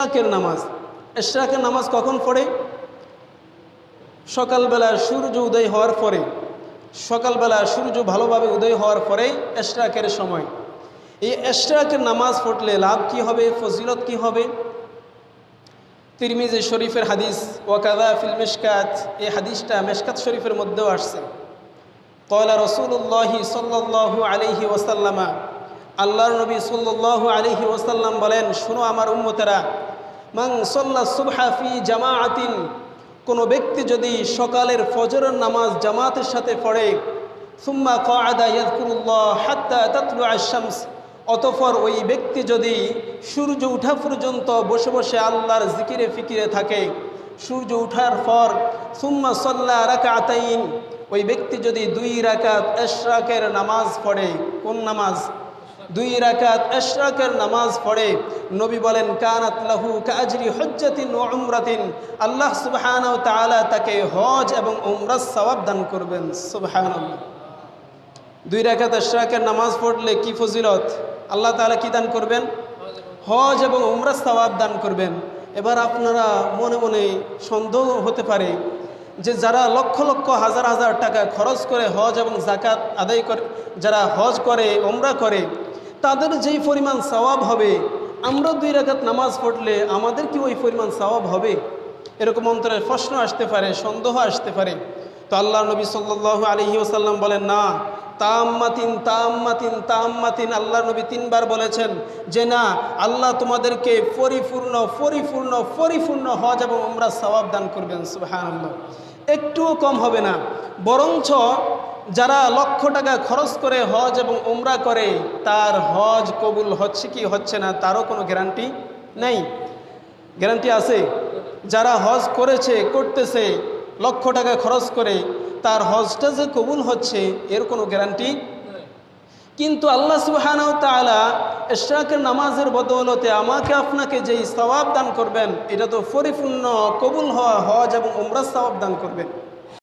ইশরাকের নামাজ। ইশরাকের নামাজ কখন পড়ে? সকালবেলা সূর্য উদয় হওয়ার পরে। সকালবেলা সূর্য ভালোভাবে উদয় হওয়ার পরে ইশরাকের সময়। এই ইশরাকের নামাজ পড়লে লাভ কি হবে, ফজিলত কি হবে? তিরমিজি শরীফের হাদিস ওয়াকাযা ফিল মিশকাত, এই হাদিসটা মিশকাত শরীফের মধ্যেও আসছে। ক্বালা রাসূলুল্লাহি সাল্লাল্লাহু আলাইহি ওয়াসাল্লাম, আল্লাহর নবী সাল্লাল্লাহু আলাইহি ওয়াসাল্লাম বলেন, শোনো আমার উম্মতেরা, মান সাল্লা সুবহা ফি জামাআতিন, কোনো ব্যক্তি যদি সকালের ফজরের নামাজ জামাতের সাথে পড়ে, সুম্মা ক্বাআদা ইয়াযকুরুল্লাহ হাত্তা তাতলুআ আশ-শামস, অতঃপর ওই ব্যক্তি যদি সূর্য ওঠা পর্যন্ত বসে বসে আল্লাহর জিকিরে ফিকিরে থাকে, সূর্য ওঠার পর সুম্মা সাল্লা রাকাতাইন, ওই ব্যক্তি যদি 2 রাকাত ইশরাকের নামাজ পড়ে, কোন নামাজ? 2 রাকাত ইশরাকের নামাজ পড়ে, নবী বলেন কানাত লাহু কাআজরি হজ্জাতিন ওয়া উমরাতিন, আল্লাহ সুবহানাহু ওয়া তাআলা তাকে হজ এবং উমরার সওয়াব দান করবেন। সুবহানাল্লাহ। 2 রাকাত ইশরাকের নামাজ পড়লে কি ফজিলত? আল্লাহ তাআলা কি দান করবেন? হজ এবং উমরার সওয়াব দান করবেন। এবার আপনারা মনে মনে সন্দেহ হতে পারে যে যারা লক্ষ লক্ষ হাজার হাজার টাকা খরচ করে হজ এবং যাকাত আদায় করে, যারা হজ করে উমরা করে, তাদের যেই পরিমাণ সওয়াব হবে, আমরা 2 রাকাত নামাজ পড়লে আমাদের কি ওই পরিমাণ সওয়াব হবে? এরকম অন্তরের প্রশ্ন আসতে পারে, সন্দেহ আসতে পারে। তো আল্লাহ নবী সাল্লাল্লাহু আলাইহি ওয়াসাল্লাম বলেন, না, তাম্মাতিন তাম্মাতিন তাম্মাতিন, আল্লাহ নবী 3 বার বলেছেন যে না, আল্লাহ তোমাদেরকে পরিপূর্ণ পরিপূর্ণ পরিপূর্ণ হজ এবং উমরার সওয়াব দান করবেন। সুবহানাল্লাহ। একটুও কম হবে না, বরঞ্চ যারা লক্ষ টাকা খরচ করে হজ এবং উমরা করে, তার হজ কবুল হচ্ছে কি হচ্ছে না তারও কোনো গ্যারান্টি নেই। গ্যারান্টি আছে? যারা হজ করেছে, করতেছে লক্ষ টাকা খরচ করে, তার হজটা যে কবুল হচ্ছে এর কোনো গ্যারান্টি। কিন্তু আল্লাহ সুবহানাহু ওয়া তাআলা ইশরাকের নামাজের বদৌলতে আমাকে আপনাকে যেই সওয়াব দান করবেন, এটা তো পরিপূর্ণ কবুল হওয়া হজ এবং উমরার সওয়াব দান করবেন।